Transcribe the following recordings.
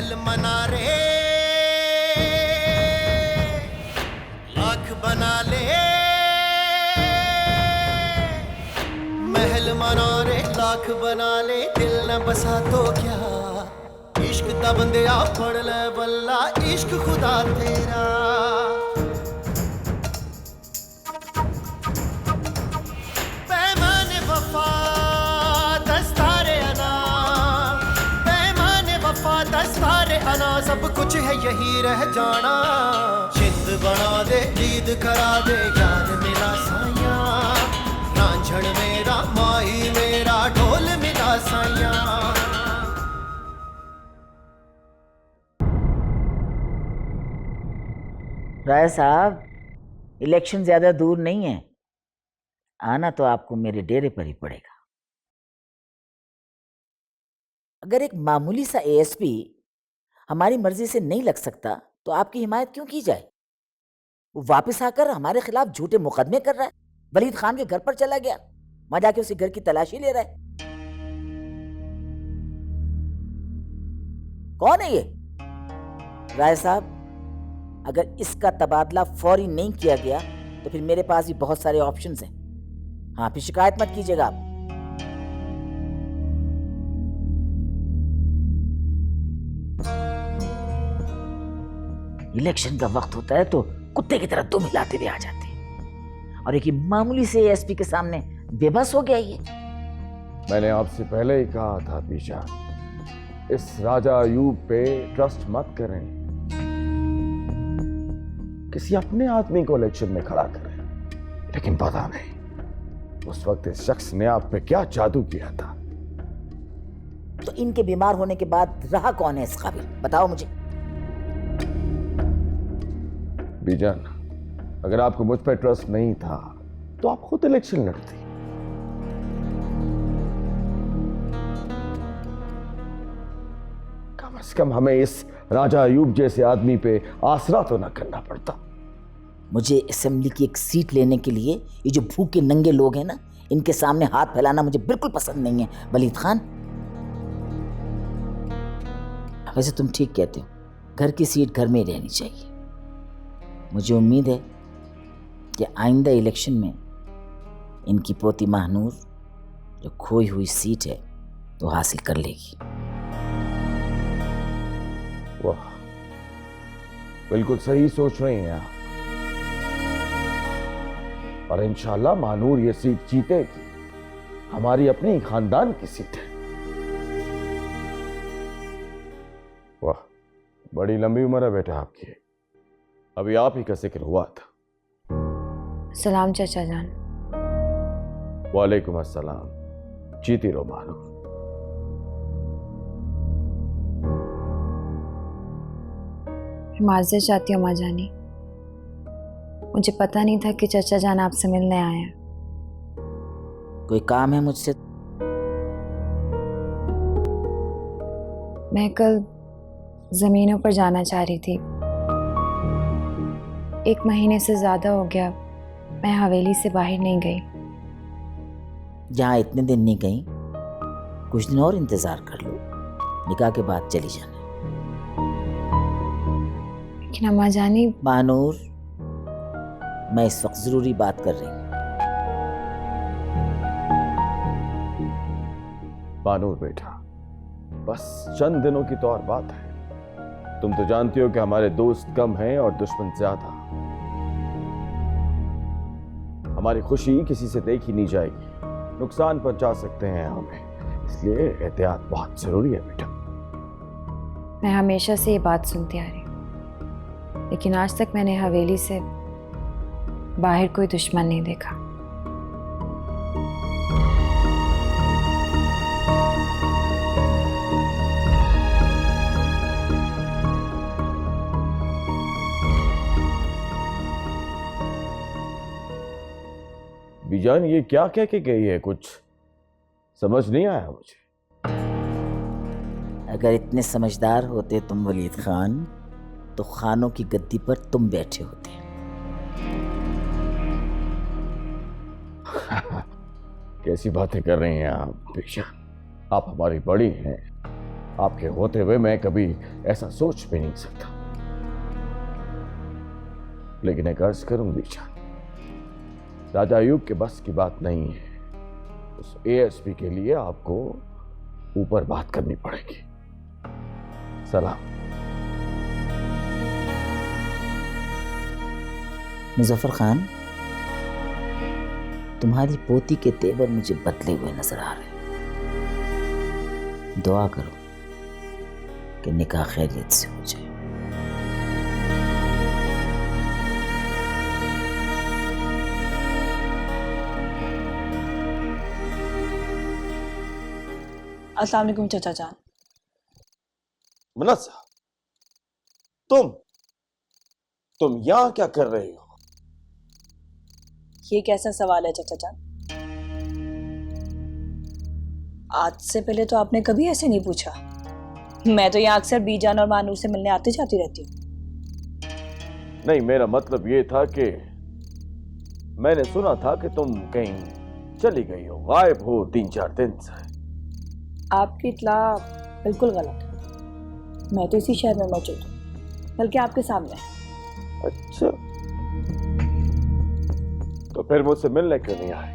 महल मना रे, लाख बना ले। महल मना रे, लाख बना ले, दिल न बसा तो क्या। इश्क दा बंदिया पढ़ ले बल्ला, इश्क खुदा तेरा। पैमाने वफा दस्तारे अना, पैमाने वफा दस्तारे अना, सब कुछ है यही रह जाना। चित बना दे, ईद करा दे, यार मिला साया। रांझण मेरा, माही मेरा, ढोल मिला साया। राय साहब, इलेक्शन ज्यादा दूर नहीं है, आना तो आपको मेरे डेरे पर ही पड़ेगा। अगर एक मामूली सा एएसपी हमारी मर्जी से नहीं लग सकता तो आपकी हिमायत क्यों की जाए। वो वापस आकर हमारे खिलाफ झूठे मुकदमे कर रहा है, वलीद खान के घर पर चला गया, वहां जाके उसी घर की तलाशी ले रहा है। कौन है ये? राय साहब, अगर इसका तबादला फौरी नहीं किया गया तो फिर मेरे पास भी बहुत सारे ऑप्शंस हैं। हाँ, फिर शिकायत मत कीजिएगा आप। इलेक्शन का वक्त होता है तो कुत्ते की तरह दुम हिलाते हुए आ जाते हैं, और एक मामूली से एसपी के सामने बेबस हो गया ये। मैंने आपसे पहले ही कहा था पीछा, इस राजा अयूब पे ट्रस्ट मत करें, किसी अपने आदमी को इलेक्शन में खड़ा करें। लेकिन पता नहीं उस वक्त इस शख्स ने आप पे क्या जादू किया था। तो इनके बीमार होने के बाद रहा कौन है इस काबिल, बताओ मुझे। बीजान, अगर आपको मुझ पर ट्रस्ट नहीं था तो आप खुद इलेक्शन लड़ती। कम से कम हमें इस राजा अयूब जैसे आदमी पे आसरा तो ना करना पड़ता। मुझे असेंबली की एक सीट लेने के लिए ये जो भूखे नंगे लोग हैं ना, इनके सामने हाथ फैलाना मुझे बिल्कुल पसंद नहीं है वलीद खान। वैसे तुम ठीक कहते हो, घर की सीट घर में ही रहनी चाहिए। मुझे उम्मीद है कि आइंदा इलेक्शन में इनकी पोती महानूर जो खोई हुई सीट है तो हासिल कर लेगी। वाह, बिल्कुल सही सोच रही हैं आप, और इंशाल्लाह महानूर ये सीट जीतेगी। हमारी अपनी खानदान की सीट है। वाह, बड़ी लंबी उम्र है बेटा आपकी। अभी आप ही का जिक्र हुआ था। सलाम चाचा जान। वालेकुम अस्सलाम। जीती रहो महानूर। माज़रत चाहती हूँ माँ जानी, मुझे पता नहीं था कि चाचा जान आपसे मिलने आए हैं। कोई काम है मुझसे? मैं कल जमीनों पर जाना चाह रही थी। 1 महीने से ज्यादा हो गया मैं हवेली से बाहर नहीं गई। जहाँ इतने दिन नहीं गई, कुछ दिन और इंतजार कर लो, निकाह के बाद चली जाना। लेकिन अम्मा जानी। महानूर, मैं इस वक्त जरूरी बात कर रही हूँ। महानूर बेटा, बस चंद दिनों की तो और बात है। तुम तो जानती हो कि हमारे दोस्त कम हैं और दुश्मन ज्यादा। हमारी खुशी किसी से देखी नहीं जाएगी, नुकसान पहुंचा सकते हैं हमें, इसलिए एहतियात बहुत जरूरी है बेटा। मैं हमेशा से ये बात सुनती आ रही हूँ, लेकिन आज तक मैंने हवेली से बाहर कोई दुश्मन नहीं देखा। बीजान, ये क्या कह के गई है? कुछ समझ नहीं आया मुझे। अगर इतने समझदार होते तुम वलीद खान, तो खानों की गद्दी पर तुम बैठे होते। कैसी बातें कर रही हैं आप बीजान? आप हमारी बड़ी हैं, आपके होते हुए मैं कभी ऐसा सोच भी नहीं सकता। लेकिन एक अर्ज करूं बीजान, राजा अयूब के बस की बात नहीं है। उस एएसपी के लिए आपको ऊपर बात करनी पड़ेगी। सलाम। मुजफ्फर खान, तुम्हारी पोती के तेवर मुझे बदले हुए नजर आ रहे। दुआ करो कि निकाह खैरियत से हो जाए। अस्सलाम वालेकुम चाचा जान। मुनस्सा, तुम यहां क्या कर रही हो? ये कैसा सवाल है चाचा जान? आज से पहले तो आपने कभी ऐसे नहीं पूछा। मैं तो यहाँ अक्सर बीजान और मानूर से मिलने आती जाती रहती हूँ। नहीं, मेरा मतलब ये था कि मैंने सुना था कि तुम कहीं चली गई हो, गायब हो 3-4 दिन से। आपकी इत्ला बिल्कुल गलत है। मैं तो इसी शहर में मौजूद हूँ, बल्कि आपके सामने। अच्छा, तो फिर मुझसे मिलने क्यों नहीं आए?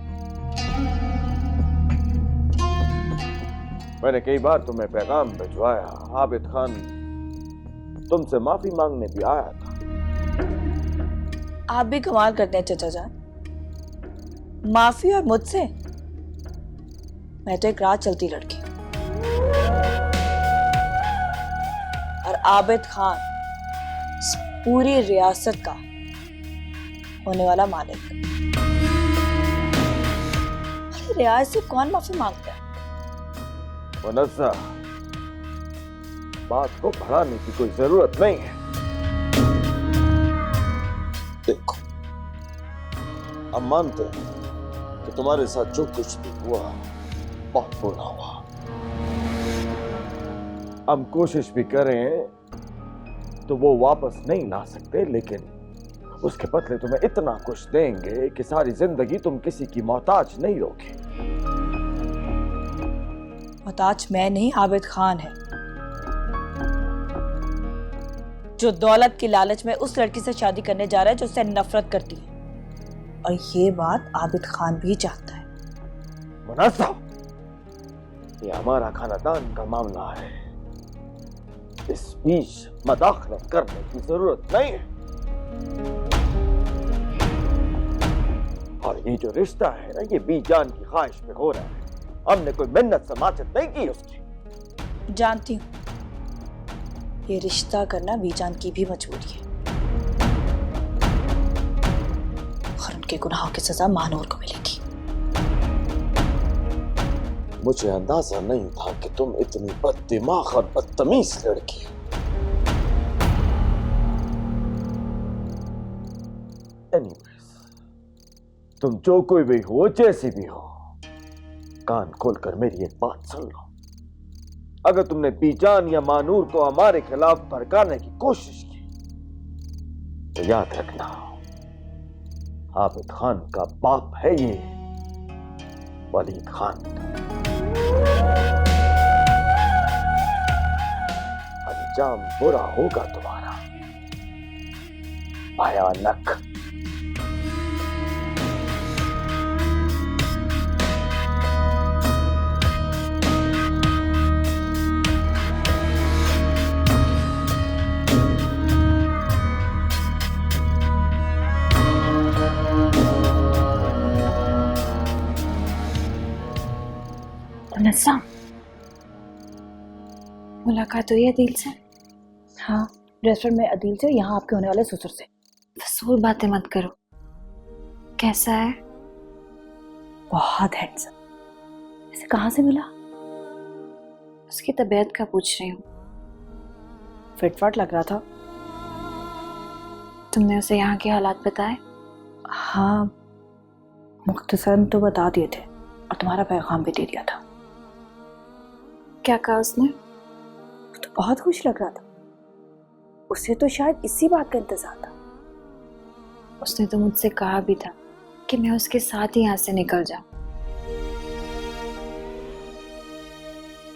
मैंने कई बार तुम्हें पैगाम भिजवाया। आबिद खान तुमसे माफी मांगने भी आया था। आप भी कमाल करते हैं चाचा जान, माफी और मुझसे। मैं तो एक राह चलती लड़की और आबिद खान इस पूरी रियासत का होने वाला मालिक। अरे रियासत से कौन माफी मांगता है? मुनस्सा, बात को बढ़ाने की कोई जरूरत नहीं है। देखो, हम मानते हैं कि तुम्हारे साथ जो कुछ भी हुआ बहुत बुरा हुआ। हम कोशिश भी करें तो वो वापस नहीं ला सकते, लेकिन उसके बदले तुम्हें इतना कुछ देंगे कि सारी जिंदगी तुम किसी की मोहताज नहीं रहोगे। मोहताज मैं नहीं, आबिद खान है, जो दौलत की लालच में उस लड़की से शादी करने जा रहा है जो उससे नफरत करती है। और ये बात आबिद खान भी चाहता है। मुनस्सा, ये हमारा खानदान का मामला है, इस बीच मदाखलत करने की जरूरत नहीं है। और ये जो रिश्ता है ना, ये बीजान की ख्वाहिश पे हो रहा है। हमने कोई मिन्नत समाजत नहीं की उसकी। जानती हूँ, ये रिश्ता करना बीजान की भी मजबूरी है और उनके गुनाहों की सजा मानूर को मिलेगी। मुझे अंदाजा नहीं था कि तुम इतनी बददिमाग और बदतमीज लड़की हो। एनीवेज, तुम जो कोई भी हो, जैसी भी हो, कान खोलकर मेरी एक बात सुन लो। अगर तुमने बीजान या मानूर को हमारे खिलाफ भड़काने की कोशिश की तो याद रखना, आबिद खान का बाप है ये वलीद खान। अंजाम बुरा होगा तुम्हारा, भयानक। मुनस्सा, मुलाकात हुई अदील से? हाँ, रेस्टोरेंट में अदील से, यहाँ आपके होने वाले ससुर से। फजूल बातें मत करो। कैसा है? बहुत हैंडसम। इसे कहाँ से मिला? उसकी तबीयत का पूछ रही हूँ। फिटफाट लग रहा था। तुमने उसे यहाँ के हालात बताए? हाँ, मुख्तसरन तो बता दिए थे और तुम्हारा पैगाम भी दे दिया था। क्या कहा उसने? वो तो बहुत खुश लग रहा था। उसे तो शायद इसी बात का इंतजार था। उसने तो मुझसे कहा भी था कि मैं उसके साथ ही यहाँ से निकल जाऊं।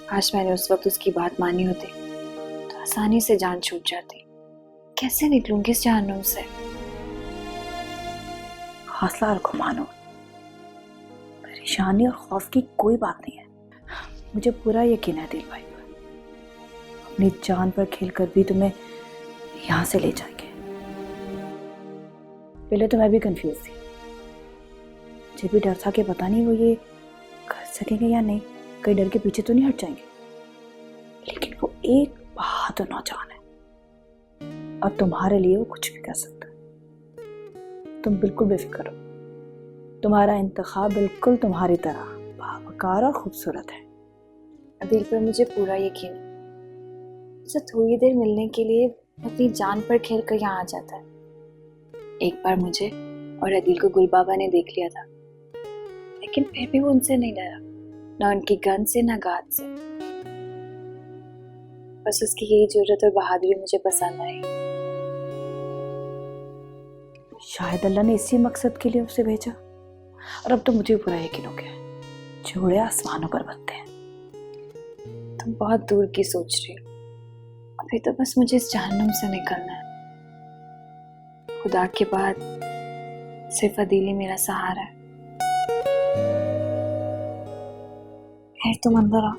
आज मैंने उस वक्त उसकी बात मानी होती तो आसानी से जान छूट जाती। कैसे निकलूंगी इस जहन्नुम से? हौसला रखो मानो, परेशानी और खौफ की कोई बात नहीं है। मुझे पूरा यकीन है दिल भाई पर, अपनी जान पर खेलकर भी तुम्हें यहाँ से ले जाएंगे। पहले तो मैं भी कंफ्यूज थी, मुझे भी डर था कि पता नहीं वो ये कर सकेंगे या नहीं, कहीं डर के पीछे तो नहीं हट जाएंगे। लेकिन वो एक बहादुर नौजवान है और तुम्हारे लिए वो कुछ भी कर सकता है। तुम बिल्कुल बेफिक्र रहो, तुम्हारा इंतखाब बिल्कुल तुम्हारी तरह बावकार और खूबसूरत है। दिल पर मुझे पूरा यकीन है, उसे थोड़ी देर मिलने के लिए अपनी जान पर खेल कर यहाँ आ जाता है। एक बार मुझे और अदिल को गुल बाबा ने देख लिया था, लेकिन फिर भी वो उनसे नहीं डरा, ना उनकी गन से ना गात से। बस उसकी यही जरूरत और बहादुरी मुझे पसंद आई। शायद अल्लाह ने इसी मकसद के लिए उसे भेजा, और अब तो मुझे पूरा यकीन हो गया है, जोड़े आसमानों पर बनते हैं। तुम बहुत दूर की सोच रही हो, अभी तो बस मुझे इस जहन्नुम से निकलना है। खुदा के बाद सिर्फ अदील ही मेरा सहारा है। खैर तुम अंदर आओ।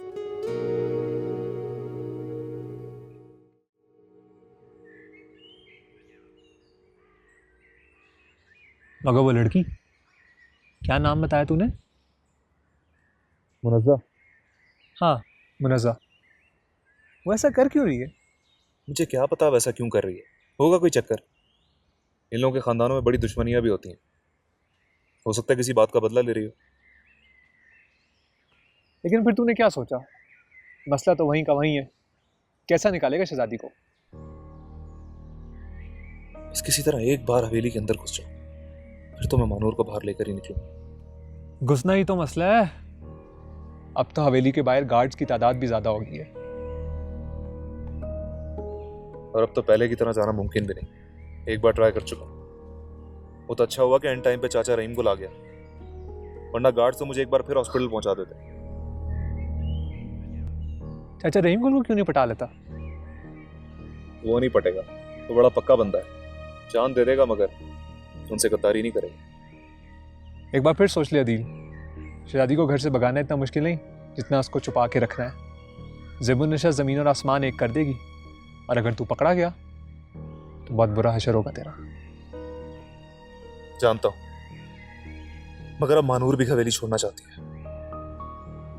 मगर वो लड़की, क्या नाम बताया तूने? मुनज़्ज़ा। हाँ, मुनज़्ज़ा। वो ऐसा कर क्यों रही है? मुझे क्या पता वैसा क्यों कर रही है, होगा कोई चक्कर। इन लोगों के ख़ानदानों में बड़ी दुश्मनियाँ भी होती हैं, हो सकता है किसी बात का बदला ले रही हो। लेकिन फिर तूने क्या सोचा? मसला तो वहीं का वहीं है, कैसा निकालेगा शहजादी को? बस किसी तरह एक बार हवेली के अंदर घुस जाओ, फिर तो मैं मानूर को बाहर लेकर ही निकलूँ। घुसना ही तो मसला है। अब तो हवेली के बाहर गार्ड्स की तादाद भी ज़्यादा हो गई है, और अब तो पहले की तरह जाना मुमकिन भी नहीं। एक बार ट्राई कर चुका, वो तो अच्छा हुआ कि एंड टाइम पे चाचा रहीम को ला गया, वरना गार्ड्स तो मुझे एक बार फिर हॉस्पिटल पहुंचा देते। चाचा रहीम को क्यों नहीं पटा लेता? वो नहीं पटेगा, तो बड़ा पक्का बंदा है, जान दे देगा मगर उनसे गद्दारी नहीं करेगा। एक बार फिर सोच लिया अदील, शहजादी को घर से भगाना इतना मुश्किल नहीं जितना उसको छुपा के रखना है। ज़ेबुन निशा ज़मीन और आसमान एक कर देगी, और अगर तू पकड़ा गया तो बहुत बुरा हशर होगा तेरा। जानता हूं, मगर अब मानूर भी हवेली छोड़ना चाहती है,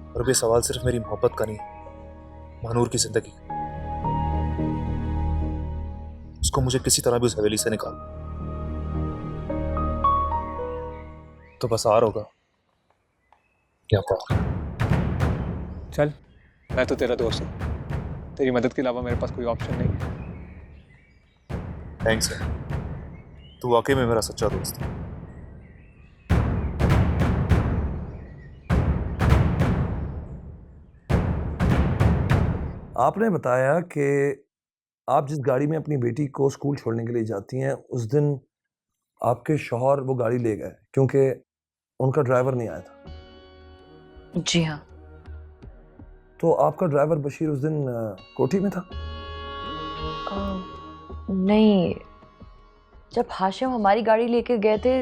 और अब ये सवाल सिर्फ मेरी मोहब्बत का नहीं, मानूर की जिंदगी। उसको मुझे किसी तरह भी उस हवेली से निकाल, तो बस आर होगा या पार। चल, मैं तो तेरा दोस्त हूँ, तेरी मदद के अलावा मेरे पास कोई ऑप्शन नहीं है। थैंक्स है, तू वाकई में मेरा सच्चा दोस्त है। आपने बताया कि आप जिस गाड़ी में अपनी बेटी को स्कूल छोड़ने के लिए जाती हैं, उस दिन आपके शौहर वो गाड़ी ले गए क्योंकि उनका ड्राइवर नहीं आया था। जी हाँ। तो आपका ड्राइवर बशीर उस दिन कोठी में था? नहीं, जब हाशिम हमारी गाड़ी लेकर गए थे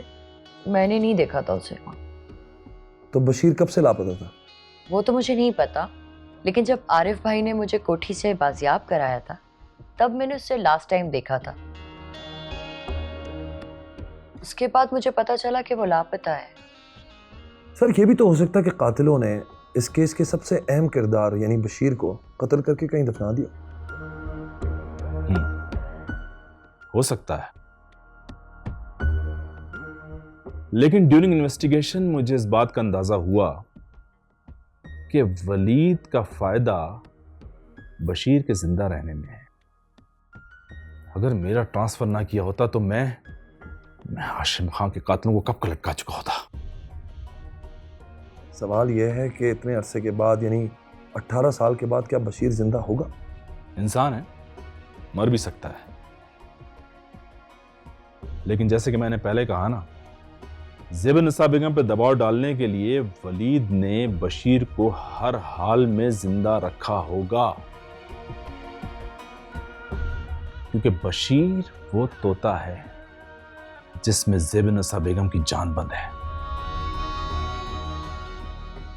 मैंने नहीं देखा था उसे। तो बशीर कब से लापता था? वो तो मुझे नहीं पता, लेकिन जब आरिफ भाई ने मुझे कोठी से बाजियाब कराया था तब मैंने उससे लास्ट टाइम देखा था। उसके बाद मुझे पता चला कि वो लापता है। सर, ये भी तो हो सकता है कि कातिलों ने इस केस के सबसे अहम किरदार यानी बशीर को कत्ल करके कहीं दफना दिया। हो सकता है, लेकिन ड्यूरिंग इन्वेस्टिगेशन मुझे इस बात का अंदाजा हुआ कि वलीद का फायदा बशीर के जिंदा रहने में है। अगर मेरा ट्रांसफर ना किया होता तो मैं हाशिम खान के कातिलों को कब का लटका चुका होता। सवाल यह है कि इतने अरसे के बाद यानी 18 साल के बाद क्या बशीर जिंदा होगा? इंसान है, मर भी सकता है, लेकिन जैसे कि मैंने पहले कहा ना, ज़ेबनिसा बेगम पे दबाव डालने के लिए वलीद ने बशीर को हर हाल में जिंदा रखा होगा, क्योंकि बशीर वो तोता है जिसमें ज़ेबनिसा बेगम की जान बंद है।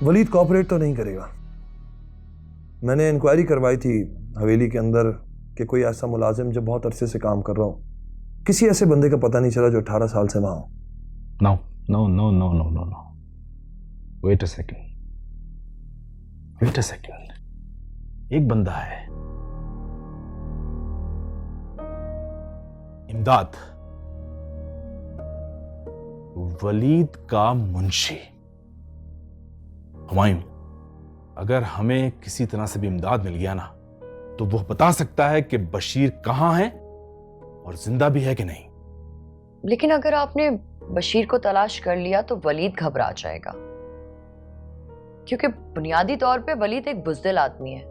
वलीद कॉपरेट तो नहीं करेगा। मैंने इंक्वायरी करवाई थी हवेली के अंदर कि कोई ऐसा मुलाजिम जो बहुत अरसे से काम कर रहा हो, किसी ऐसे बंदे का पता नहीं चला जो 18 साल से वहां हो। No no no no no no no, wait a second, wait a second. एक बंदा है, इमदाद, वलीद का मुंशी हुमायूं। अगर हमें किसी तरह से भी इमदाद मिल गया ना, तो वो बता सकता है कि बशीर कहां है और जिंदा भी है कि नहीं। लेकिन अगर आपने बशीर को तलाश कर लिया तो वलीद घबरा जाएगा, क्योंकि बुनियादी तौर पे वलीद एक बुज़दिल आदमी है।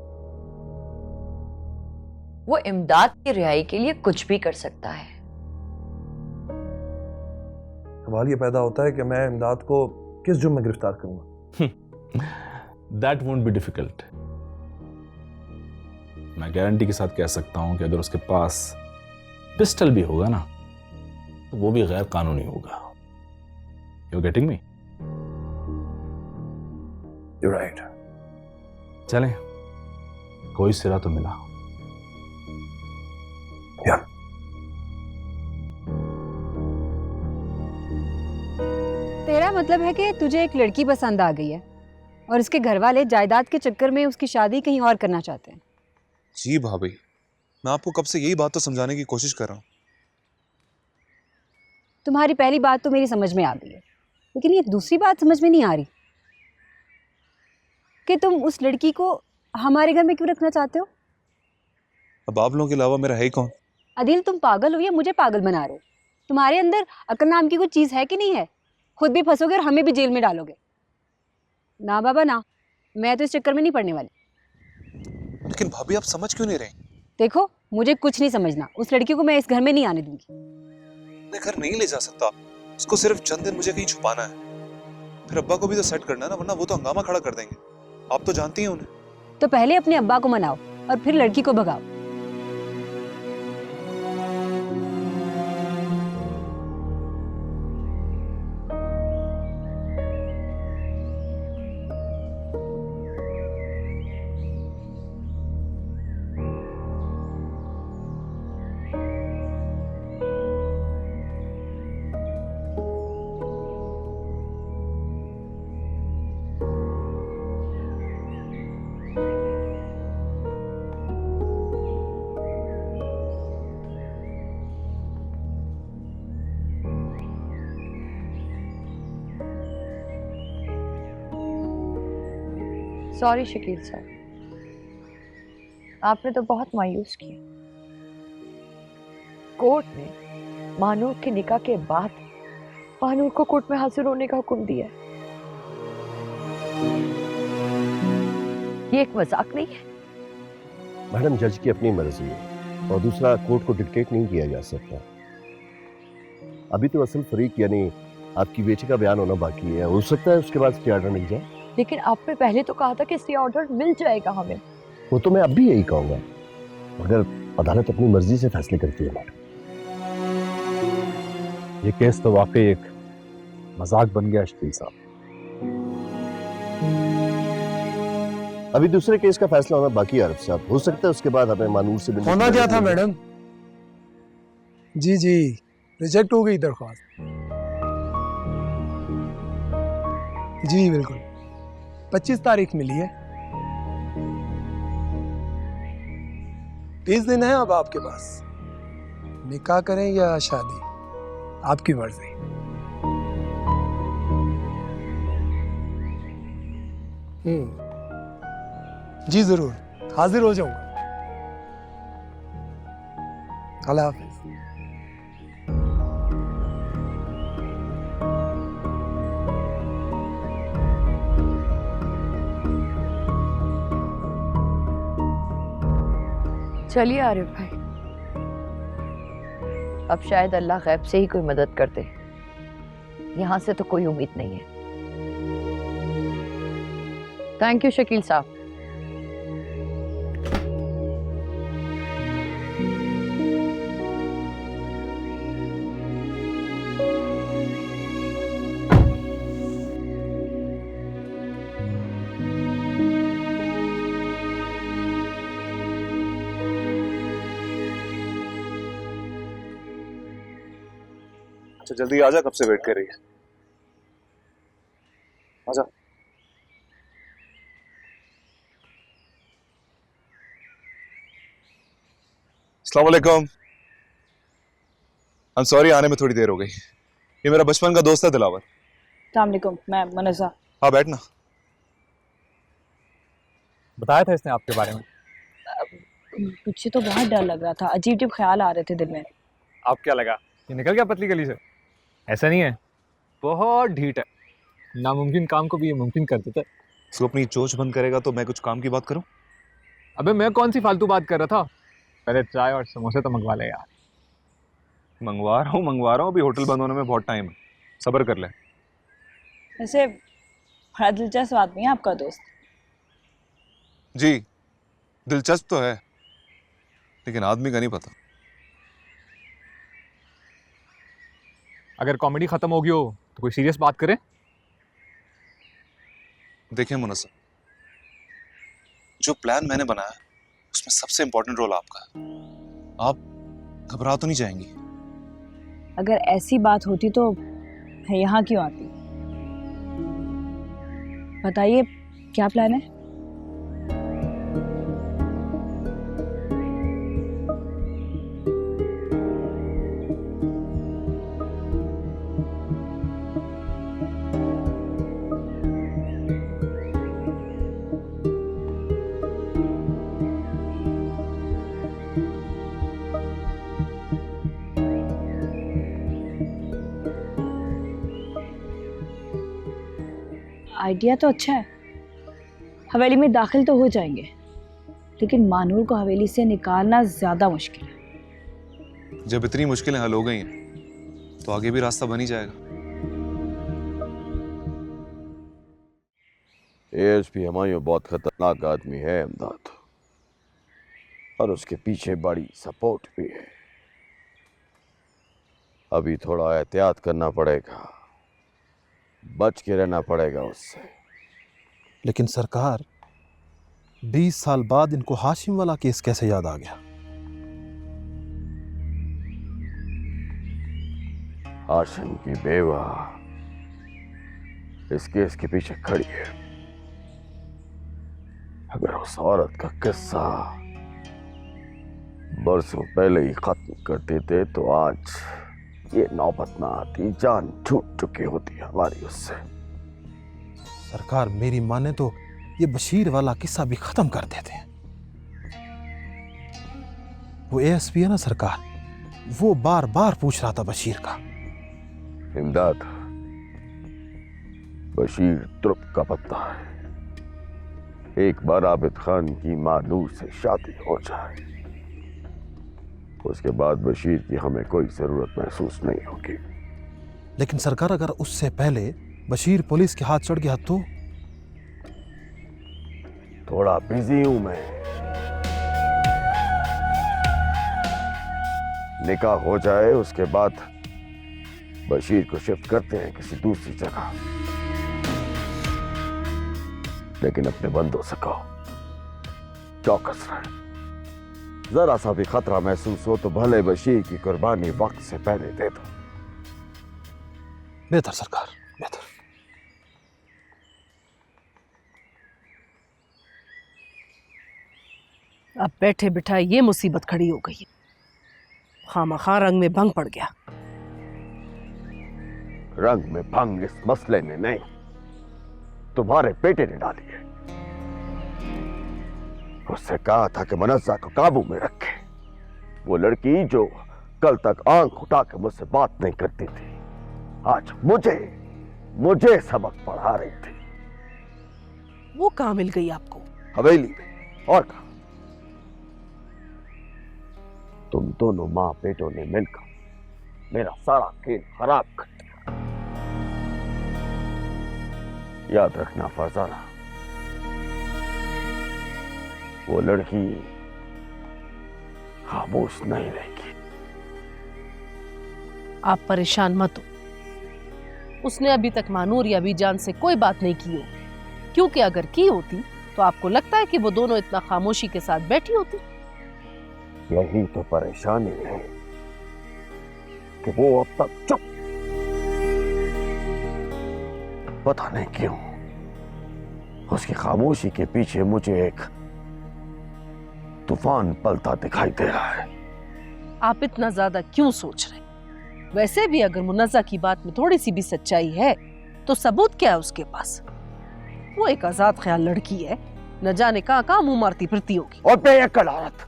वो इमदाद की रिहाई के लिए कुछ भी कर सकता है। सवाल ये पैदा होता है कि मैं इमदाद को किस जुर्म में गिरफ्तार करूंगा। That won't be difficult. मैं गारंटी के साथ कह सकता हूं कि अगर उसके पास पिस्टल भी होगा ना, तो वो भी गैर कानूनी होगा। You getting me? You right. चलें, कोई सिरा तो मिला। या तेरा मतलब है कि तुझे एक लड़की पसंद आ गई है और उसके घर वाले जायदाद के चक्कर में उसकी शादी कहीं और करना चाहते हैं। जी भाभी, मैं आपको कब से यही बात तो समझाने की कोशिश कर रहा हूँ। तुम्हारी पहली बात तो मेरी समझ में आ गई है, लेकिन ये दूसरी बात समझ में नहीं आ रही कि तुम उस लड़की को हमारे घर में क्यों रखना चाहते हो। अब आप लोगों के अलावा मेरा है ही कौन? अदिल, तुम पागल हो या मुझे पागल बना रहे हो? तुम्हारे अंदर अकल नाम की कोई चीज़ है कि नहीं है? खुद भी फंसोगे और हमें भी जेल में डालोगे। ना बाबा ना, मैं तो इस चक्कर में नहीं पड़ने वाली। लेकिन भाभी आप समझ क्यों नहीं रहे? देखो, मुझे कुछ नहीं समझना। उस लड़की को मैं इस घर में नहीं आने दूंगी। मैं घर नहीं ले जा सकता, उसको सिर्फ चंद दिन मुझे कहीं छुपाना है। फिर अब्बा को भी तो सेट करना है ना, वरना वो तो हंगामा खड़ा कर देंगे। आप तो जानती हैं उन्हें। तो पहले अपने अब्बा को मनाओ और फिर लड़की को भगाओ। सॉरी शकील साहब, आपने तो बहुत मायूस किया। कोर्ट ने मानूर के निकाह के बाद मानूर को कोर्ट में हाजिर होने का हुक्म दिया है। ये एक मजाक नहीं है। मैडम, जज की अपनी मर्जी है और दूसरा कोर्ट को डिक्टेट नहीं किया जा सकता। अभी तो असल फरीक यानी आपकी बेटी का बयान होना बाकी है। हो सकता है उसके बाद स्टे ऑर्डर मिल जाए। लेकिन आपने पहले तो कहा था कि स्टे ऑर्डर मिल जाएगा हमें। वो तो मैं अब भी यही कहूंगा, मगर अदालत अपनी मर्जी से फैसले करती है मैडम। ये केस तो वाकई एक मजाक बन गया शकील साहब। अभी दूसरे केस का फैसला होना बाकी है आरिफ साहब। हो सकता है उसके बाद हमें मानूर से मिलने होना क्या था मैडम? जी जी, रिजेक्ट हो गई दरख्वास्त। जी बिल्कुल, 25 तारीख मिली है। 30 दिन है अब आपके पास। निकाह करें या शादी, आपकी मर्जी। जी जरूर, हाजिर हो जाऊंगा। अल्लाह हाफिज। चलिए आरिफ भाई, अब शायद अल्लाह गैब से ही कोई मदद कर दे। यहां से तो कोई उम्मीद नहीं है। थैंक यू शकील साहब। अच्छा जल्दी आजा, कब से वेट कर रही है। आजा। अस्सलाम वालेकुम। आई एम सॉरी, आने में थोड़ी देर हो गई। ये मेरा बचपन का दोस्त है दिलावर। अस्सलाम मैं मनजा। हाँ बैठना। बताया था इसने आपके बारे में? मुझे तो बहुत डर लग रहा था, अजीब अजीब ख्याल आ रहे थे दिल में। आप क्या लगा ये निकल गया पतली गली से? ऐसा नहीं है, बहुत ढीठ है, नामुमकिन काम को भी ये मुमकिन कर देता है। तू अपनी चोच बंद करेगा तो मैं कुछ काम की बात करूं? अबे मैं कौन सी फालतू बात कर रहा था, पहले चाय और समोसे तो मंगवा ले यार। मंगवा रहा हूँ, अभी होटल बंद होने में बहुत टाइम है, सब्र कर ले। वैसे बड़ा दिलचस्प आदमी है आपका दोस्त। जी दिलचस्प तो है, लेकिन आदमी का नहीं पता। अगर कॉमेडी खत्म हो गई हो तो कोई सीरियस बात करें। देखिए मुनस्सर, जो प्लान मैंने बनाया उसमें सबसे इंपॉर्टेंट रोल आपका है। आप घबरा तो नहीं जाएंगी? अगर ऐसी बात होती तो मैं यहाँ क्यों आती? बताइए क्या प्लान है? आइडिया तो अच्छा है, हवेली में दाखिल तो हो जाएंगे, लेकिन मानूर को हवेली से निकालना ज्यादा मुश्किल है। जब इतनी मुश्किलें हल हो गई हैं तो आगे भी रास्ता बन ही जाएगा। एएसपी हमायूं बहुत खतरनाक आदमी है इमदाद, और उसके पीछे बड़ी सपोर्ट भी है। अभी थोड़ा एहतियात करना पड़ेगा, बच के रहना पड़ेगा उससे। लेकिन सरकार, 20 साल बाद इनको हाशिम वाला केस कैसे याद आ गया? हाशिम की बेवा इस केस के पीछे खड़ी है। अगर उस औरत का किस्सा बरसों पहले ही खत्म कर देते तो आज ये नौबत ना आती, जान छूट चुकी होती हमारी उससे। सरकार मेरी माने तो ये बशीर वाला किस्सा भी खत्म कर देते। वो एएसपी है ना सरकार, वो बार बार पूछ रहा था बशीर का। इमदाद, बशीर तुर्क का पत्ता है। एक बार आबिद खान की मानूर से शादी हो जाए, उसके बाद बशीर की हमें कोई जरूरत महसूस नहीं होगी। लेकिन सरकार, अगर उससे पहले बशीर पुलिस के हाथ चढ़ गया तो? थोड़ा बिजी हूं मैं। निकाह हो जाए उसके बाद बशीर को शिफ्ट करते हैं किसी दूसरी जगह। लेकिन अपने बंदों से कहो चौकस रहे। जरा सा भी खतरा महसूस हो तो भले बशीर की कुर्बानी वक्त से पहले दे दो। बेहतर सरकार, बेहतर। अब बैठे बिठाए ये मुसीबत खड़ी हो गई, खामखा रंग में भंग पड़ गया। रंग में भंग इस मसले ने नहीं, तुम्हारे बेटे ने डाली है। उससे कहा था कि मनस्सा को काबू में रखे। वो लड़की जो कल तक आंख उठा के मुझसे बात नहीं करती थी, आज मुझे सबक पढ़ा रही थी। वो कहाँ मिल गई आपको? हवेली में। और कहा? तुम दोनों माँ बेटों ने मिलकर मेरा सारा खेल खराब कर दिया। याद रखना फरजाना, वो लड़की खामोश नहीं रहेगी। आप परेशान मत हो। उसने अभी तक मानूर या बीजान से कोई बात नहीं की होगी, क्योंकि अगर की होती तो आपको लगता है कि वो दोनों इतना खामोशी के साथ बैठी होती? यही तो परेशानी है कि वो अब तक चुप। पता नहीं क्यों उसकी खामोशी के पीछे मुझे एक तूफान पलता दिखाई दे रहा है। आप इतना ज्यादा क्यों सोच रहे हैं? वैसे भी अगर मुन्नज़ा की बात में थोड़ी सी भी सच्चाई है तो सबूत क्या है उसके पास? वो एक आजाद ख्याल लड़की है, न जाने कहां मुंह मारती फिरती होगी। और बेअक्ल औरत,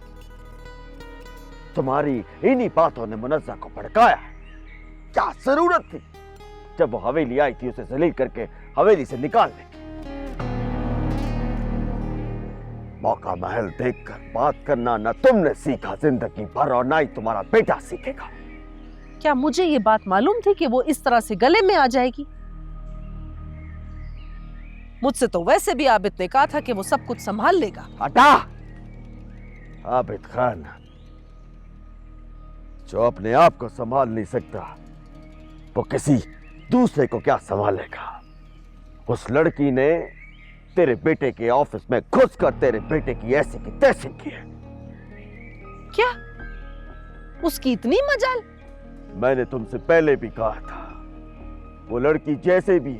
तुम्हारी इन्हीं बातों ने मुन्नज़ा को भड़काया। क्या जरूरत थी जब वो हवेली आई थी उसे जलील करके हवेली से निकालने की? मौका महल देखकर बात करना न तुमने सीखा जिंदगी भर और ना ही तुम्हारा बेटा सीखेगा। क्या मुझे ये बात मालूम थी कि वो इस तरह से गले में आ जाएगी? मुझसे तो वैसे भी आबिद ने कहा था कि वो सब कुछ संभाल लेगा। हटा! आबिद खान जो अपने आप को संभाल नहीं सकता वो किसी दूसरे को क्या संभालेगा? उस लड़की ने तेरे बेटे के ऑफिस में घुसकर तेरे बेटे की ऐसी की तैसी की है। क्या उसकी इतनी मजाल? मैंने तुमसे पहले भी कहा था वो लड़की जैसे भी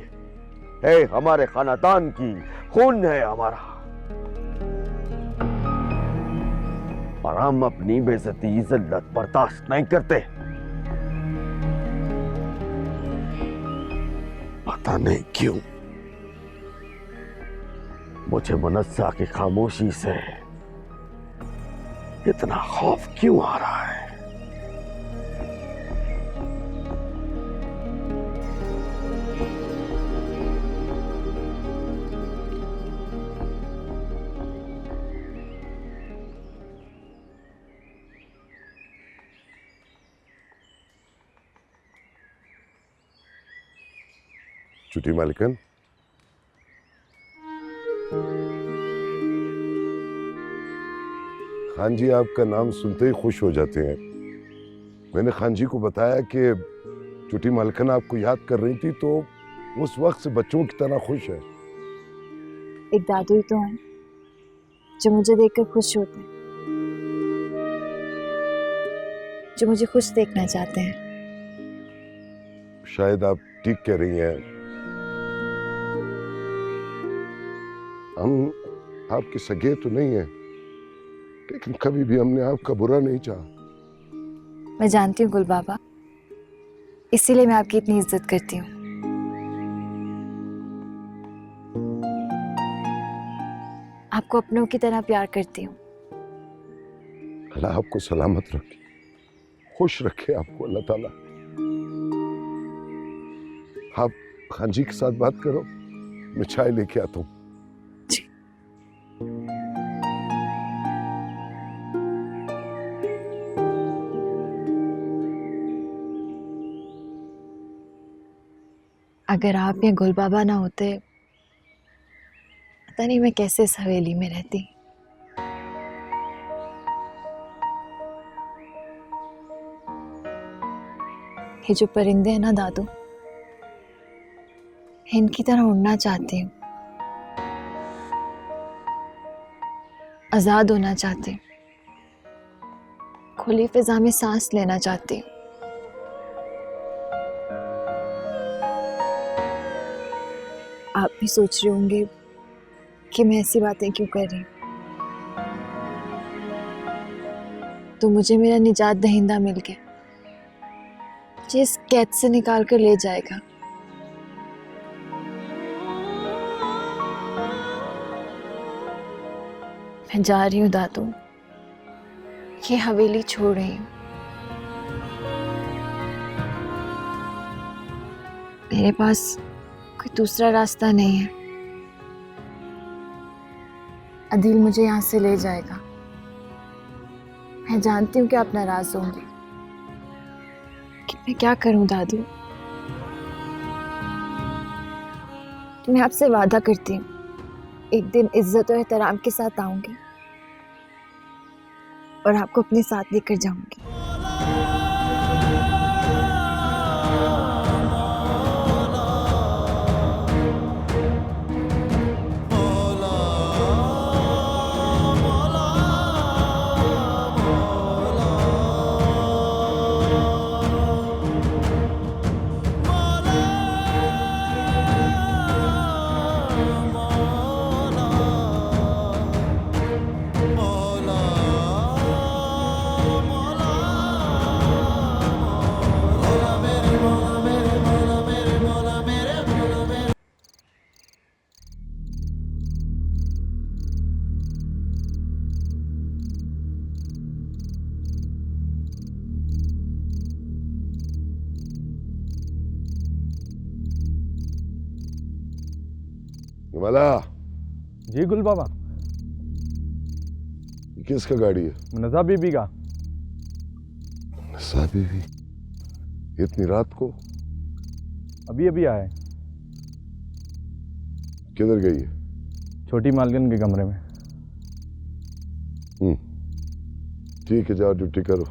है हमारे खानदान की, खून है हमारा, और हम अपनी बेइज्जती जिल्लत बर्दाश्त नहीं करते। पता नहीं क्यों मुझे मुन्नज़ा की खामोशी से इतना खौफ क्यों आ रहा है? छुट्टी मालिकन, खान जी आपका नाम सुनते ही खुश हो जाते हैं। मैंने खान जी को बताया कि छुट्टी मालिकन आपको याद कर रही थी तो उस वक्त से बच्चों की तरह खुश है। एक दादू ही तो हैं जो मुझे देखकर खुश होते हैं, जो मुझे खुश देखना चाहते हैं। शायद आप ठीक कह रही हैं। हम आपके सगे तो नहीं हैं, लेकिन कभी भी हमने आपका बुरा नहीं चाहा। मैं जानती हूँ गुल बाबा, इसीलिए मैं आपकी इतनी इज्जत करती हूँ। आपको अपनों की तरह प्यार करती हूँ। अल्लाह आपको सलामत रखे, खुश रखे आपको अल्लाह ताला। आप खान जी के साथ बात करो, मैं चाय लेके आता हूँ। अगर आप या गुल बाबा ना होते, पता नहीं मैं कैसे इस हवेली में रहती। ये जो परिंदे हैं ना दादू, इनकी तरह उड़ना चाहती हूँ, आजाद होना चाहती हूँ, खुली फिजा में सांस लेना चाहती हूँ। आप भी सोच रहे होंगे कि मैं ऐसी बातें क्यों कर रही हूँ, तो मुझे मेरा निजात दहिंदा मिल गया, मुझे इस कैद से निकाल कर ले जाएगा। मैं जा रही हूँ दादू, ये हवेली छोड़ रही हूँ। मेरे पास कोई दूसरा रास्ता नहीं है। अदील मुझे यहाँ से ले जाएगा। मैं जानती हूँ कि आप नाराज होंगे, कि मैं क्या करूँ दादू। मैं आपसे वादा करती हूँ, एक दिन इज्जत और एहतराम के साथ आऊंगी और आपको अपने साथ लेकर जाऊंगी। वाला जी गुल बाबा। किसका गाड़ी है? नज़ा बीबी का। नज़ा बीबी? इतनी रात को? अभी अभी आए। किधर गई है? छोटी मालकिन के कमरे में। ठीक है, जाओ ड्यूटी करो।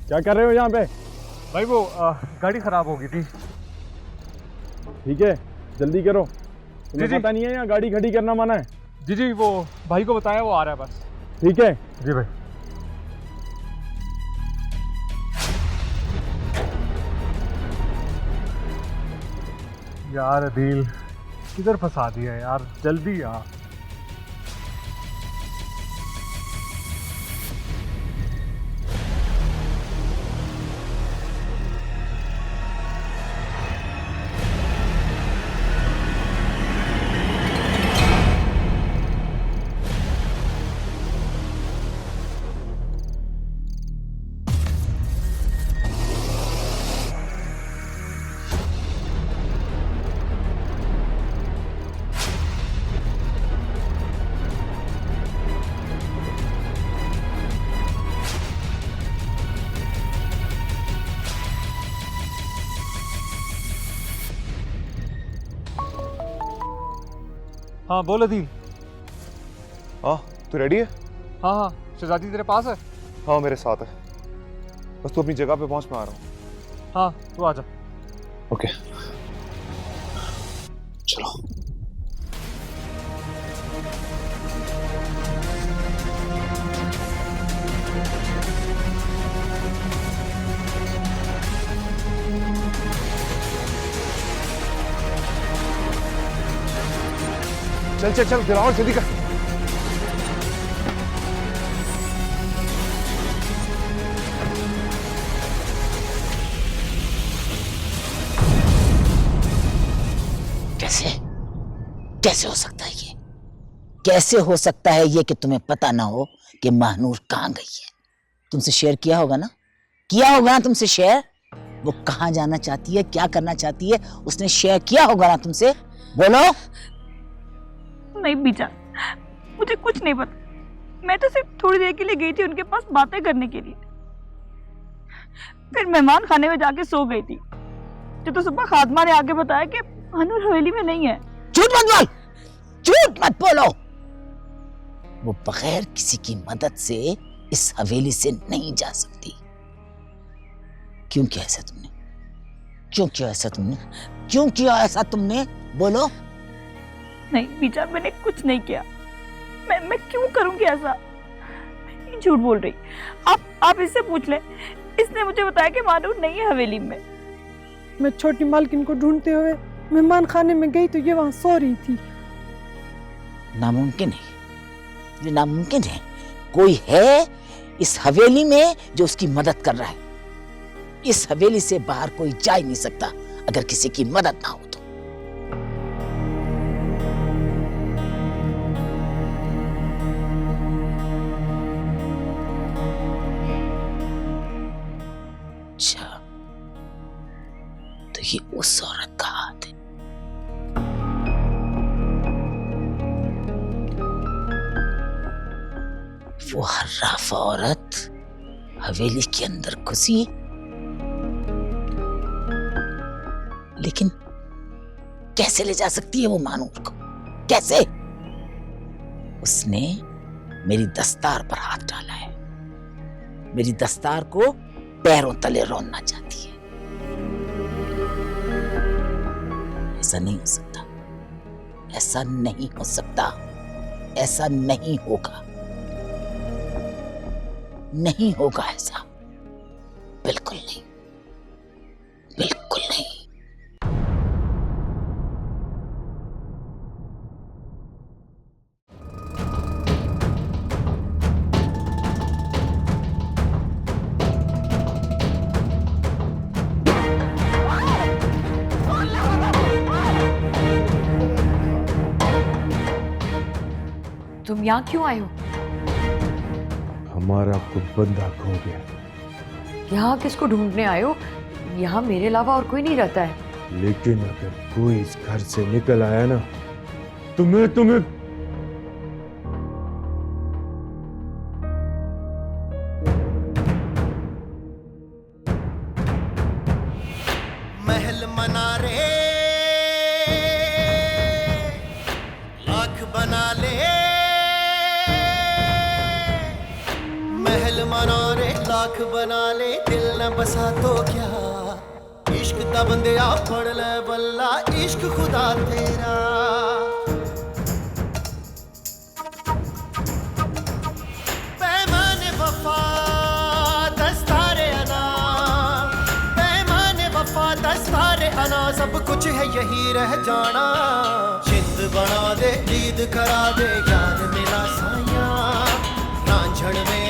क्या कर रहे हो यहाँ पे? भाई वो गाड़ी खराब हो गई थी। ठीक है, जल्दी करो। जी तुम्हें जी। पता नहीं है यहाँ गाड़ी खड़ी करना मना है? जी जी, वो भाई को बताया, वो आ रहा है बस। ठीक है। जी भाई। यार अदील, किधर फंसा दिया यार, जल्दी आ। हाँ बोल अदील। हाँ तू रेडी है? हाँ हाँ, शहजादी तेरे पास है? हाँ मेरे साथ है, बस तू अपनी जगह पे पहुंच, मैं आ रहा हूँ। हाँ तू आ जा। ओके चलो। चल चल चल, दिलावर जल्दी कर। कैसे कैसे हो सकता है ये? कैसे हो सकता है ये कि तुम्हें पता ना हो कि महानूर कहाँ गई है? तुमसे शेयर किया होगा ना किया होगा ना तुमसे शेयर? वो कहाँ जाना चाहती है, क्या करना चाहती है, उसने शेयर किया होगा ना तुमसे? बोलो। नहीं बीजा, मुझे कुछ नहीं पता। मैं तो सिर्फ थोड़ी देर के लिए गई थी उनके पास बातें करने के लिए, फिर मेहमान खाने में जाके सो गई थी। तो सुबह खादमा ने आके बताया कि अनूर हवेली में नहीं है। झूठ मत बोल, झूठ मत बोलो। वो बगैर किसी की मदद से इस हवेली से नहीं जा सकती। क्यों किया ऐसा तुमने? क्यों किया ऐसा तुमने? क्यों किया ऐसा तुमने? बोलो। नहीं बीजा, मैंने कुछ नहीं किया। मैं क्यों करूंगी ऐसा? झूठ बोल रही। आप इससे पूछ ले, इसने मुझे बताया कि मानूर नहीं है हवेली में। मैं छोटी मालकिन को ढूंढते हुए मेहमान खाने में गई तो ये वहां सो रही थी। नामुमकिन है, ये नामुमकिन है। कोई है इस हवेली में जो उसकी मदद कर रहा है। इस हवेली से बाहर कोई जा ही नहीं सकता अगर किसी की मदद ना हो तो। अच्छा, तो ये उस औरत का हाथ है। वो हर्राफा औरत हवेली के अंदर घुसी, लेकिन कैसे ले जा सकती है वो मानूर को? कैसे? उसने मेरी दस्तार पर हाथ डाला है, मेरी दस्तार को पैरों तले रौंदना चाहती है। ऐसा नहीं हो सकता, ऐसा नहीं हो सकता, ऐसा नहीं होगा, नहीं होगा ऐसा, बिल्कुल नहीं, बिल्कुल नहीं। तुम यहाँ क्यों आए हो? हमारा कुछ बंदा खो गया। यहाँ किसको ढूंढने आए हो? यहाँ मेरे अलावा और कोई नहीं रहता है। लेकिन अगर कोई इस घर से निकल आया ना, तुम्हें महल मना रे, लाख बना ले। महल मना रे, लाख बना ले, दिल न बसा तो क्या? इश्क दा बंदिया पढ़ ले बल्ला, इश्क खुदा तेरा। पैमाने वफा दस्तारे अना, पैमाने वफा दस्तारे अना, सब कुछ है यही रह जाना। जिंद बना दे, ईद करा दे, यार मिला साया, रांझण में